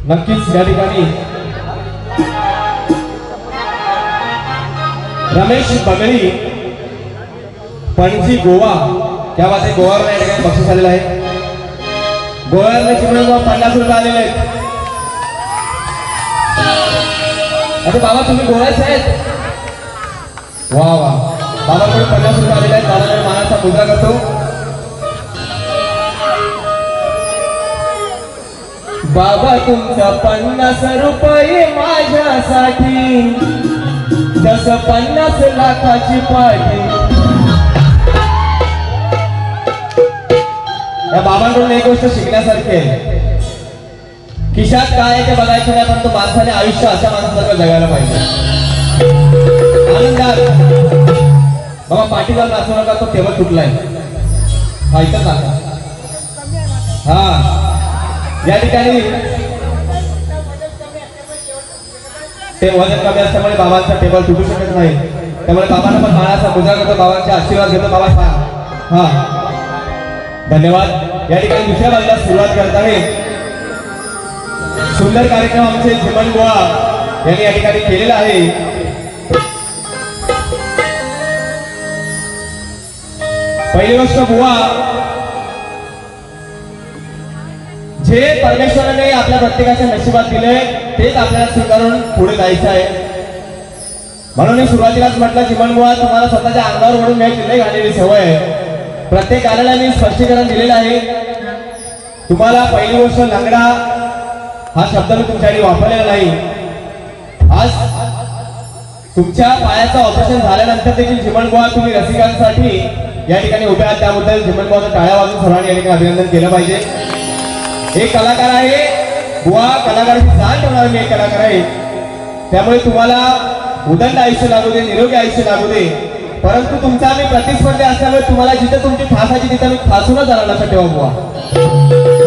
नक्कीच या ठिकाणी रमेश बगड़ी पणजी गोवा क्या बात है गोवावर या ठिकाणी बक्षीस आलेलं आहे गोव्याला चिमणगाव 50 रुपये आलेले आहेत आता बाबा तुम्ही गोव्याचे आहेत वा वा बाबाकडे 50 रुपये आलेले आहेत दादा मी मानाचा मुद्रा करतो बाबा तुमचा 50 रुपये माझ्यासाठी जस 50 लाखाची पाठी या बाबांकडून एक गोष्ट शिकण्यासारखी आहे खिशात काय आहे ते बघायचं नाही पण तो माणसाने आयुष्य अशा माणसासारखं जगायला पाहिजे आनंदात बाबा पाठीला नाचू नका तो टेबल तुटलाय ऐकत आता हा या ठिकाणी ते वजन कमी असल्यामुळे बाबांचा टेबल तुटू शकत नाही त्यामुळे बाबांना पण मानाचा मुद्रा करतो बाबांचे आशीर्वाद घेतो बाबा हा धन्यवाद या ठिकाणी दुसऱ्या बाजूला सुरुवात करत आहे सुंदर कार्यक्रम आमचे चिमण बुवा यांनी या ठिकाणी केलेला आहे पहिली गोष्ट बुवा जे परमेश्वराने आपल्या प्रत्येकाच्या नशिबात दिले तेच आपल्याला स्वीकारून पुढे जायचं आहे म्हणून मी सुरुवातीलाच म्हटलं चिमण बुवा तुम्हाला स्वतःच्या अंगावर ओढून घ्यायची लई घालेली सवय आहे प्रत्येक कार्याला मी स्पष्टीकरण दिलेलं आहे तुम्हाला पहिली गोष्ट लंगडा हा शब्द मी तुमच्यासाठी वापरलेला नाही आज तुमच्या पायाचं ऑपरेशन झाल्यानंतर देखील चिमणबुवा तुम्ही रसिकांसाठी या ठिकाणी उभे आहात त्याबद्दल चिमणबुवाचं टाळ्या वाजून सर्वांनी या ठिकाणी अभिनंदन केलं पाहिजे एक कलाकार आहे बुवा कलाकाराची जाण ठेवणारा मी एक कलाकार आहे त्यामुळे तुम्हाला उदंड आयुष्य लागू दे निरोगी आयुष्य लागू दे परंतु तुमचा मी प्रतिस्पर्धी असल्यामुळे तुम्हाला जिथे तुमची फासाची तिथे मी फासूनच आणला असं ठेवा बुवा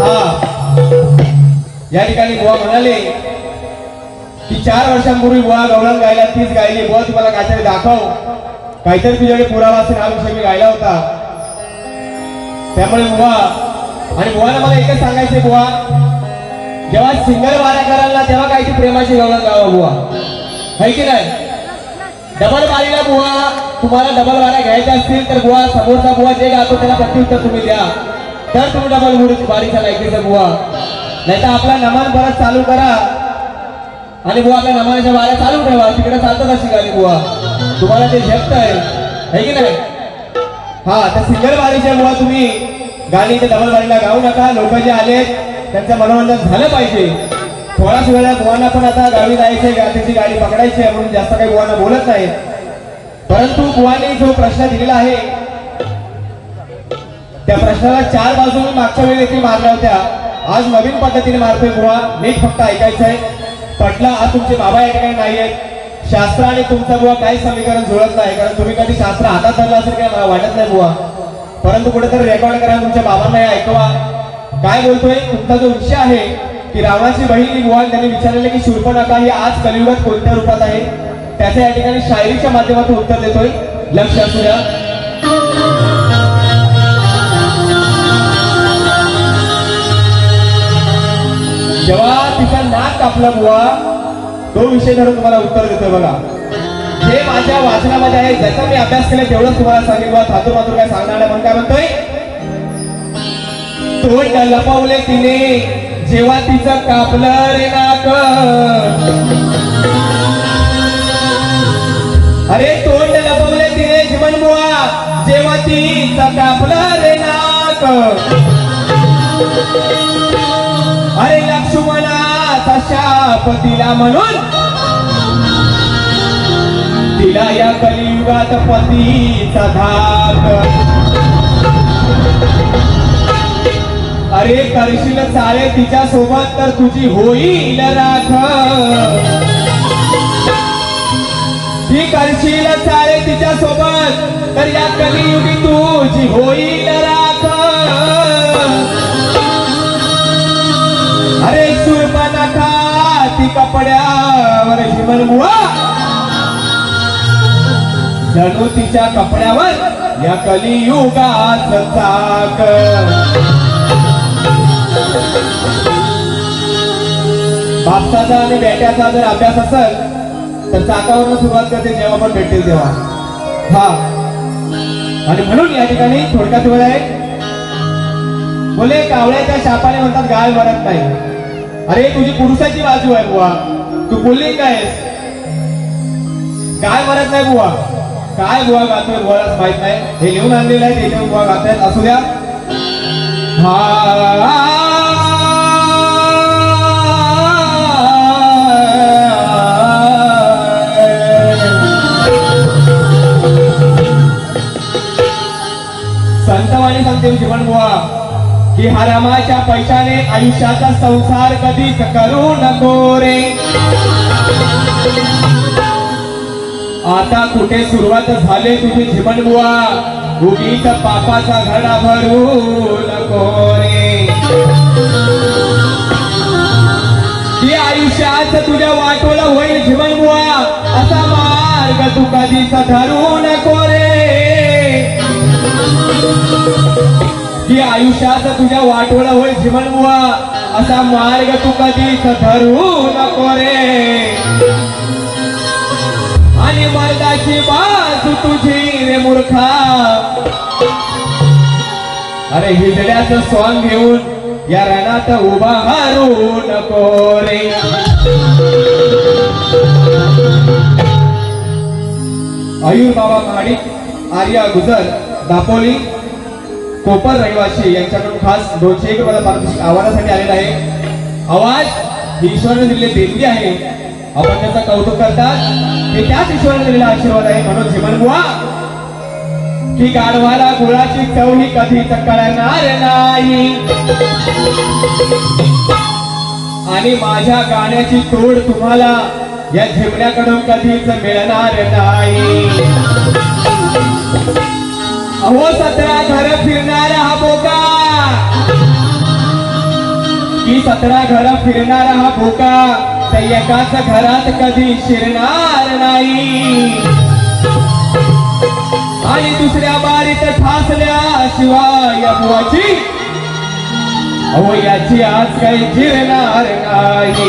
हा या ठिकाणी बुवा म्हणाले की 4 वर्षांपूर्वी बुवा गवळण गायला तीच गायली बुवा तुम्हाला काहीतरी दाखव काहीतरी तुझ्याकडे पुरावा असेल हा विषय मी गायला होता त्यामुळे बुवा आणि बुवाला मला एकच सांगायचंय बुवा जेव्हा सिंगल वारा कराल ना तेव्हा काहीतरी प्रेमाची गवळण गावा बुवा है की नाही डबल बारीला बुवा तुम्हाला डबल वारा घ्यायचा असतील तर बुवा समोरचा बुवा जे गातो त्याला प्रत्युत्तर तुम्ही द्या तर तुम्ही डबल बारीचा लायकीचा बुवा नाहीतर आपला नमन परत चालू करा आणि बुवा आपल्या नमनाच्या वाऱ्या चालू ठेवा तिकडे चालतं अशी गाणी बुवा तुम्हाला ते झेपत आहे की नाही हा तर सिंगल बारीच्या बुवा तुम्ही गाणी ते डबल बारीला गाऊ नका लोक जे आले त्यांचं मनोरंजन झालं पाहिजे थोडाच वेळा बुवांना पण आता गावी जायचंय त्याची गाडी पकडायची आहे म्हणून जास्त काही बुवांना बोलत नाही परंतु बुवांनी जो प्रश्न दिलेला आहे त्या प्रश्नाला 4 बाजू मी मागच्या वेळी देखील मारल्या होत्या आज नवीन पद्धतीने मारतोय बुवा नीट फक्त ऐकायचंय पटला आज तुमचे बाबा या ठिकाणी नाही आहेत शास्त्र आणि तुमचं बुवा काही समीकरण जुळत नाही कारण तुम्ही कधी शास्त्र हातात धरलं असेल काय मला वाटत नाही बुवा परंतु कुठेतरी रेकॉर्ड करा तुमच्या बाबांना हे ऐकवा काय बोलतोय तुमचा जो विषय आहे की रावणाची बहीण बुवा त्यांनी विचारलेले की शूर्पणखा ही आज कलियुगात कोणत्या रूपात आहे त्याचे या ठिकाणी शायरीच्या माध्यमातून उत्तर देतोय लक्ष असू द्या जेव्हा तिचा नाक कापला बुवा तो विषय धरून तुम्हाला उत्तर देतोय बघा जे माझ्या वाचनामध्ये आहे ज्याचा मी अभ्यास केला तेवढंच तुम्हाला सांगेल बुवा थातूर मातूर काय सांगणार नाही म्हणून काय म्हणतोय तोंड लपवले तिने जेव्हा तिचं कापलं रे नाक अरे तोंड लपवले तिने जीवन बुवा जेव्हा तिचं कापलं रे नाक अरे लक्ष्मणाचा शाप दिला म्हणून तिला या कलियुगात पतीचा धाक अरे करशील चाळे तिच्या सोबत तर तुझी होईल राख ती करशील चाळे तिच्या सोबत तर या कलियुगी तुझी होईल राख अरे शूर्पणखा ती कपड्यावर चिमण बुवा जणू तिच्या कपड्यावर या कलियुगात चाक बापसाचा आणि बेट्याचा जर अभ्यास असेल तर चाकावरून सुरुवात करते जेव्हा पण भेटतील तेव्हा. हा आणि म्हणून या ठिकाणी थोडक्यात वेळ आहे. बोले कावळ्याच्या शापाने म्हणतात गाय मरत नाही. अरे तुझी पुरुषाची बाजू आहे बुवा, तू बोलली काय गाय मरत नाही बुवा. काय बुवा गातोय बुवालाच माहित नाही. हे लिहून आणलेलं आहे त्याच्यावर बुवा गातायत. असू द्या. संतवाणी सांगते जीवन बुवा की हरामाच्या पैशाने आयुष्याचा संसार कधीच करू नको रे. आता कुठे सुरुवात झाले तुझी जीवन बुवा, उगीच पापाचा घडा भरू नको रे. की आयुष्यात तुझ्या वाटोला होईल जीवन बुवा, असा मार्ग तू कधीच धरू नको रे. की आयुष्यात तुझ्या वाटोला होईल जीवन बुवा, असा मार्ग तू कधीच धरू नको रे. आणि मर्दाची बाजू तुझी रे मूर्खा, अरे हिजड्याचं स्वांग घेऊन या रणात उभा हरू नको रे. आयुर बाबा महाडिक, आर्या गुजर, दापोली, कोपर रहिवासी यांच्याकडून खास 201 रुपयाला पारितोषिक आव्हानासाठी आलेला आहे. आवाज ही ईश्वराने दिलेली देणगी आहे. आपण त्याचं कौतुक करतात. हे त्याच ईश्वराने दिलेला आशीर्वाद आहे. म्हणून जीवन बुवा की गाढवाला गुळाची चव ही कधीच कळणार नाही. आणि माझ्या गाण्याची तोड तुम्हाला या झिमण्याकडून कधीच मिळणार नाही. अहो 17 घर फिरणारा हा बोका, की 17 घर फिरणारा हा बोका त्या एकाच घरात कधी शिरणार नाही. आणि दुसऱ्या बारीत ठासल्याशिवाय या बुवाची अहो याची आज काही जिरणार नाही.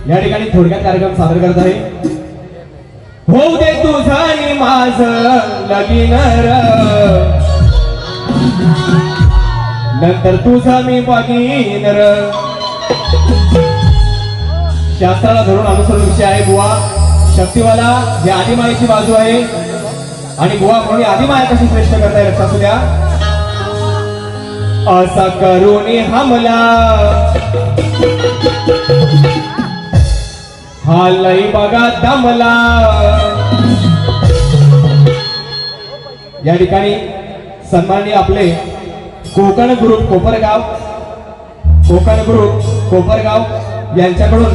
या ठिकाणी थोडक्यात कार्यक्रम सादर करत आहे. होऊ दे तुझं आणि माझं लगीन र, नंतर तुझं मी बघीन र. शास्त्राला धरून अनुसरून विषय आहे बुवा. शक्तिवाला ही आदिमायेची बाजू आहे आणि बुवा म्हणून आदिमाया कशी श्रेष्ठ करताय लक्षात असू द्या. असा करून हमला हा लई बघा दमला. या ठिकाणी सन्माननीय आपले कोकण ग्रुप कोपरगाव यांच्याकडून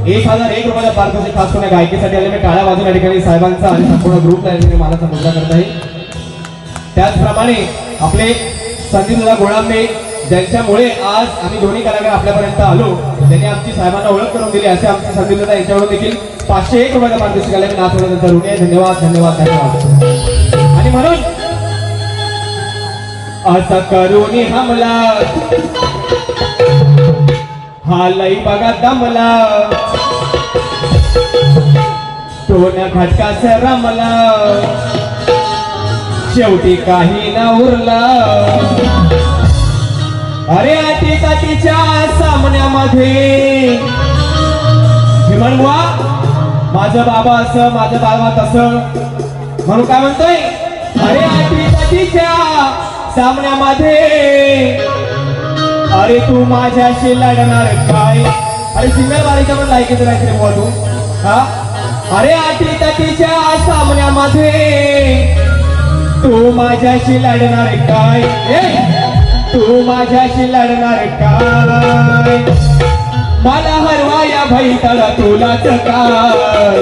1001 रुपयाला पारितोषिक खास करून गायकीसाठी आलेले काळ्या बाजूला ठिकाणी साहेबांचा आणि संपूर्ण ग्रुपला मानाचा मुद्दा करत आहे. त्याचप्रमाणे आपले संदीपला गोळांबे ज्यांच्यामुळे आज आम्ही दोन्ही कलाकार आपल्यापर्यंत आलो, त्यांनी आमची साहेबांना ओळख करून दिली. असे आमचे संदीपला यांच्याकडून देखील 501 रुपयाला पारितोषिक आले. नाचवण्याचा ऋणी आहे. धन्यवाद धन्यवाद धन्यवाद. आणि म्हणून असा करून हमला हा लई बघा दमला तो न खटकास रमला शेवटी काही न उरला अरे आटीका तिच्या सामन्यामध्ये भीमन बुवा माझं बाबा असं माझं बाबा तसं म्हणून काय म्हणतोय अरे आटीका तिच्या सामन्यामध्ये अरे तू माझ्याशी लढणार काय अरे सिंगल बारीच्या पण लायकीचं नाही रे बुवा तू हा अरे आटीका तिच्या सामन्यामध्ये तू माझ्याशी लढणार काय तू माझ्याशी लढणार काय मला हरवाया भैताळा तुलाच काय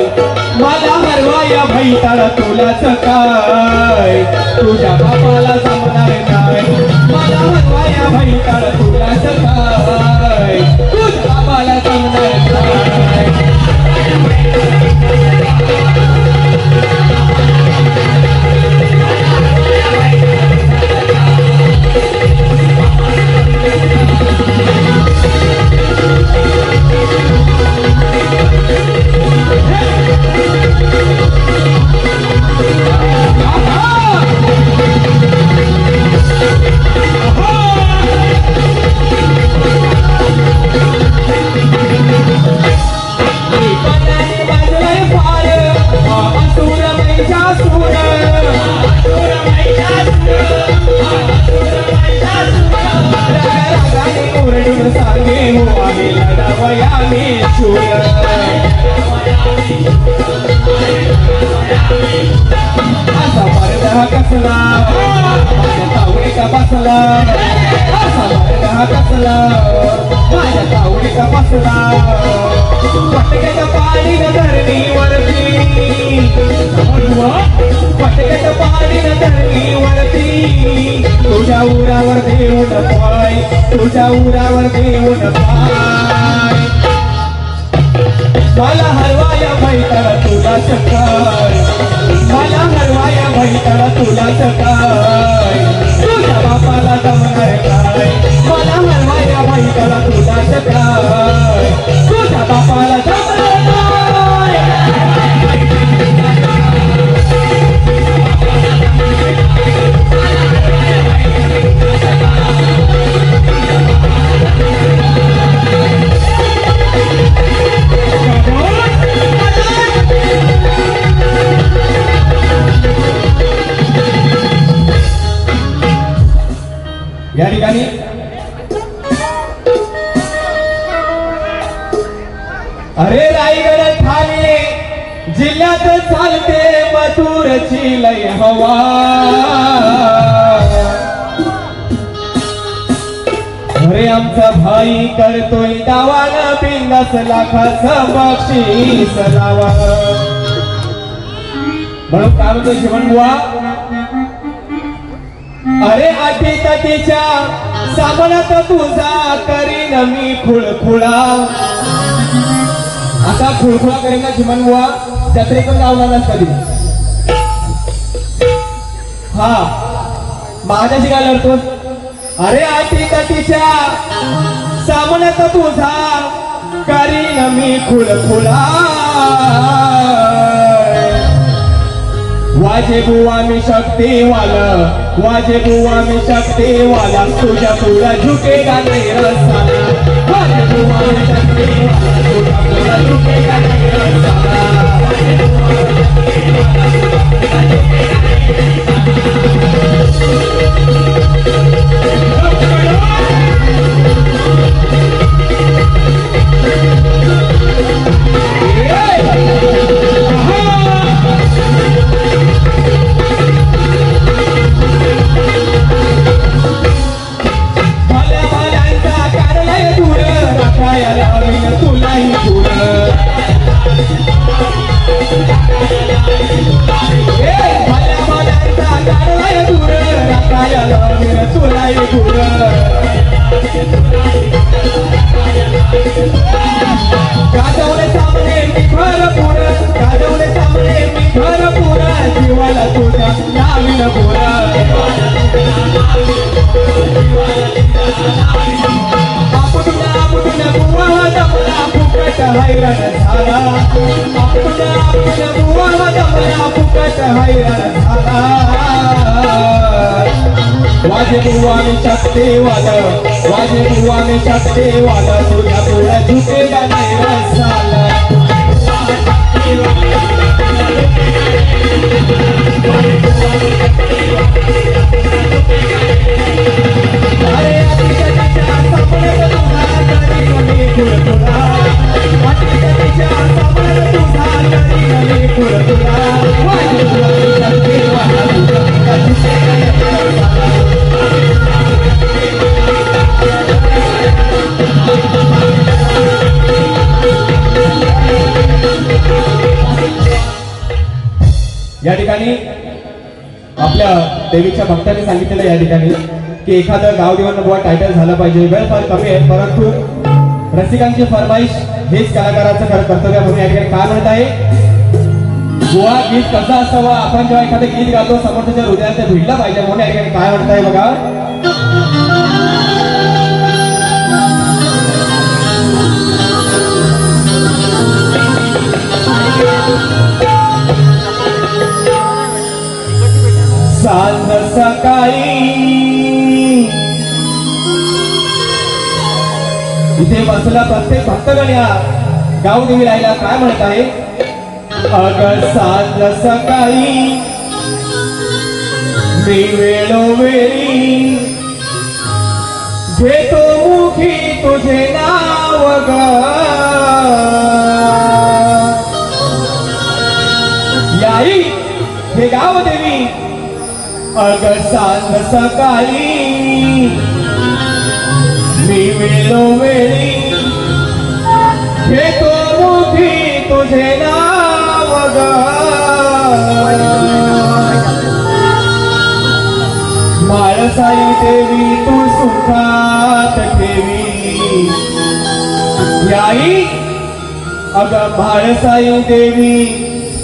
मला हरवाया भैताळा तुलाच काय तुझ्या बापाला जमणार काय मला हरवाया भैताळा तुलाच काय तुझ्या बापाला जमणार काय तुझ्या उरावर देऊन पाय तुझ्या उरावर देऊन पाय मला हरवाया भैताळा तुलाच काय मला हरवाया भैताळा तुलाच काय तुझ्या बापाला जमणार काय मला हरवाया भैताळा तुलाच काय तुझ्या बापाला जमणार या ठिकाणी अरे रायगड ठाणे जिल्ह्यात चालते मथुरची लय हवा अरे आमचा भाई करतोय दावान बिंदास लाखाचं बक्षीस लावा म्हणून काय म्हणतो जीवन बुवा अरे आटीतटीच्या सामन्यात तुझा करीन मी खुळखुळा आता खुळखुळा करीन ना जीवन बुवा जत्रेकडून लावणार कधी हा माझ्याशी काय लढतोस अरे आटीतटीच्या सामन्यात तुझा करीन मी खुळखुळा वाजे बुवा मी शक्तिवाला वाजे बुवा मी शक्तिवाला तुझ्या पुढे झुकेगा नाही रसाला वाजे बुवा मी शक्तिवाला तुझ्या पुढे झुकेगा नाही रसाला गाजवले सामने मी भरपूर गाजवले सामने मी भरपूर जीवाला तुझ्या नाविन बोला हैराण झाला आपल्या बुवाला जमला फुकट हैराण झाला वाजे बुवा में शक्ति वाला वाजे बुवा में शक्ति वाला तुझ्या पुढे झुकेगा नाही रसाला अरे अतिशयाच्या सामन्यात तुझा तरी कमी खुरखुरा अतिशयाच्या सामन्यात तुझा तरी कमी खुरखुरा वाजे बुवा में शक्ति वाला तुझ्या झुकेगा नाही रसाला या ठिकाणी आपल्या देवीच्या भक्तांनी सांगितलेलं या ठिकाणी की एखादं गाव दिवस बुवा टायटल झालं पाहिजे. वेळ फार कमी आहे परंतु रसिकांची फरमाईश हेच कलाकाराचं कर्तव्य म्हणून या ठिकाणी काय म्हणत आहे बुवा गीत कसं असावं आपण जेव्हा एखादं गीत गातो समोरच्या हृदयात ते भिडलं पाहिजे म्हणून या ठिकाणी काय म्हणत आहे बघा सांज सकाळी इथे बसला प्रत्येक भक्तगण या गावदेवी राहिला काय म्हणत आहे अग सांज सकाळी मी वेळोवेळी घेतो मुखी तुझे नाव ग याई हे गावदेवी अग सांज सकाळी मी वेळोवेळी घेतो मुखी तुझे नाव ग माळसाई देवी तू सुखात ठेवी याई अग माळसाई देवी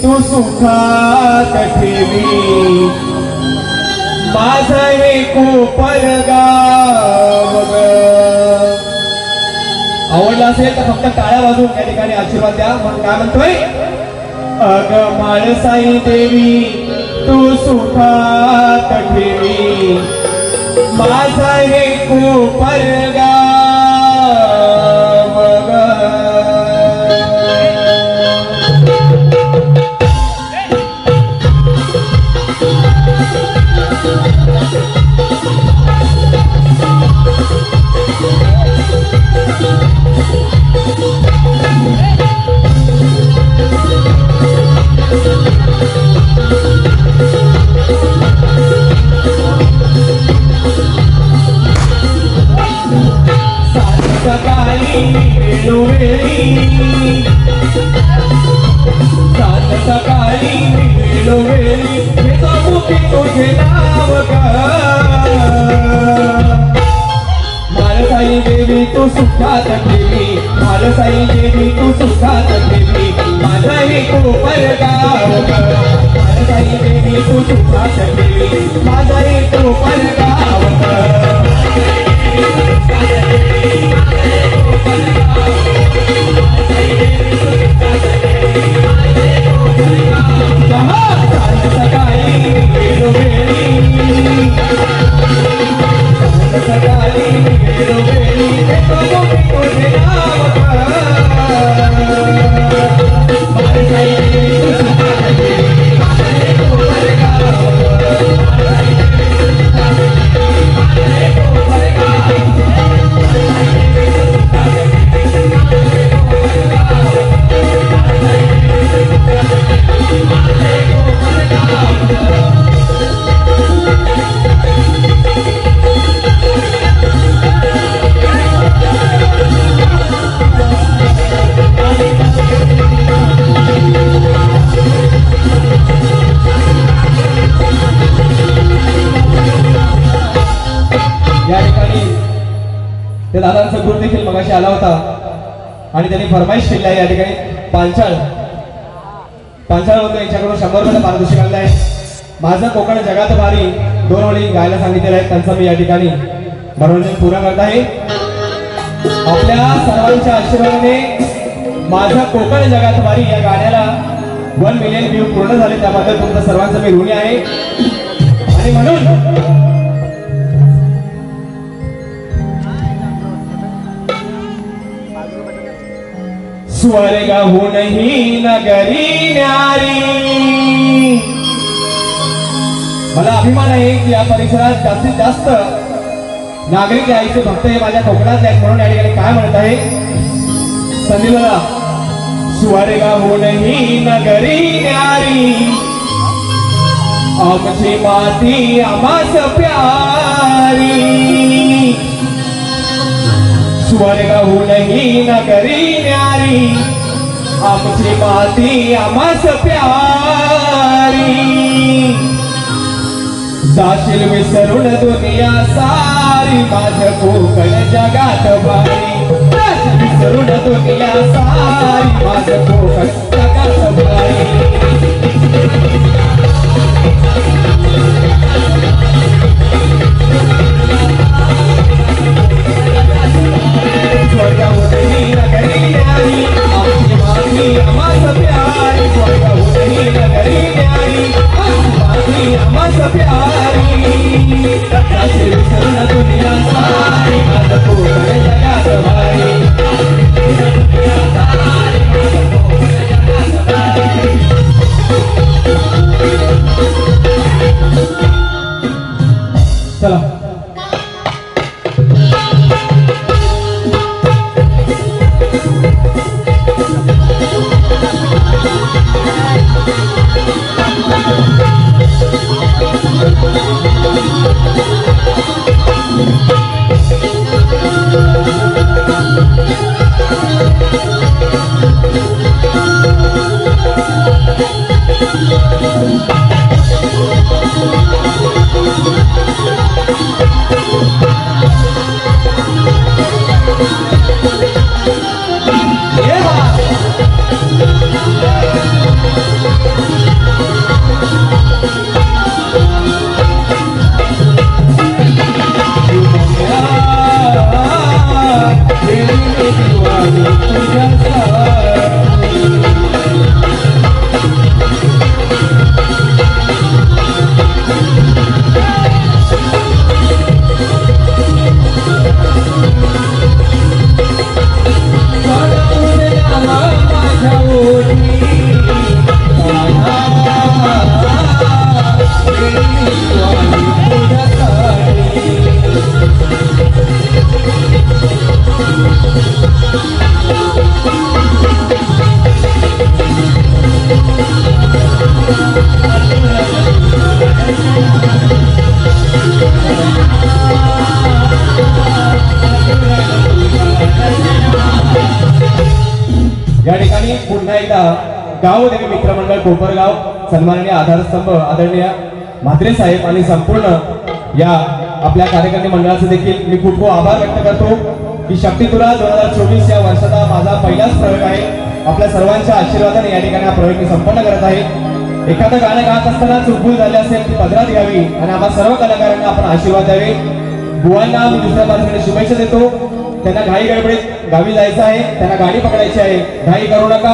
तू सुखात ठेवी माझं हे कोपर गाव आवडला असेल तर फक्त टाळ्या वाजवून त्या ठिकाणी आशीर्वाद द्या म्हणून काय म्हणतोय अग माळसाई देवी तू सुखात ठेवी माझं हे कोपर गाव माळसाई देवी तू सुखात ठेवी माळसाई देवी तू सुखात ठेवी माझा हे कोपर गाव माळसाई देवी तू सुखात ठेवी माझा हे कोपर गाव ते दादांचा ग्रुप देखील मगाशी आला होता आणि त्यांनी फरमाईश केली आहे या ठिकाणी पांचाळ यांच्याकडून 100 रुपयाला पारितोषिक आणलं आहे. माझं कोकण जगात भारी 2 ओळी गायला सांगितलेलं आहे त्यांचं मी या ठिकाणी मनोरंजन पूर्ण करत आहे. आपल्या सर्वांच्या आशीर्वादाने माझं कोकण जगात वारी या गाण्याला 1 मिलियन व्ह्यू पूर्ण झाले, त्याबद्दल तुमचं सर्वांचं मी ऋणी आहे. आणि म्हणून स्वर्गहूनही नगरी न्यारी. मला अभिमान आहे की या परिसरात जास्तीत जास्त नागरिक यायचे भक्त हे माझ्या कोकणात आहेत, म्हणून या ठिकाणी काय म्हणत आहे संदीपला. स्वर्गहूनही नगरी न्यारी, आमची माती आम्हास प्यारी. स्वर्गहूनही नगरी न्यारी, आमची माती आम्हास प्यारी. जाशील विसरून दुनिया सारी, माझं कोकण जगात भारी. जाशील विसरून दुनिया सारी, माझं कोकण जगात भारी. स्वर्गहूनही नगरी न्यारी, आमची माती आम्हास प्यारी. स्वर्गहूनही नगरी न्यारी, आमची माती आम्हास प्यारी. जाशील विसरून दुनिया सारी, माझं कोकण जगात भारी. चला या ठिकाणी पुन्हा एकदा गावदेवी मित्रमंडळ कोपरगाव सन्माननीय आधारस्तंभ आदरणीय म्हात्रे साहेब आणि संपूर्ण या आपल्या कार्यकर्ते मंडळाचे देखील मी खूप खूप आभार व्यक्त करतो की शक्ती तुला 2024 या वर्षाचा माझा पहिलाच प्रयोग आहे. आपल्या सर्वांच्या आशीर्वादाने या ठिकाणी हा प्रयोग मी संपन्न करत आहे. एखादं गाणं गात असताना चुकभूल झाली असेल ती पदरात घ्यावी आणि आम्हा सर्व कलाकारांना आपण आशीर्वाद द्यावे. बुवांना मी दुसऱ्या बाजूने शुभेच्छा देतो. त्यांना घाई गडबडीत गावी जायचं आहे, त्यांना गाडी पकडायची आहे, घाई करू नका.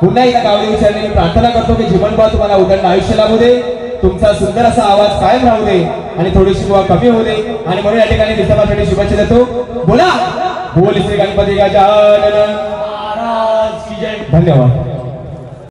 पुन्हा एकदा गावदेवी चरणी मी प्रार्थना करतो की जीवनभर तुम्हाला उदंड आयुष्य लाभू दे, तुमचा सुंदर असा आवाज कायम राहू दे आणि थोडीशी बुवा कमी होऊ दे. आणि म्हणून या ठिकाणी दिसण्यासाठी शुभेच्छा देतो. बोला बोल श्री गणपती गजानन महाराज की जय. धन्यवाद.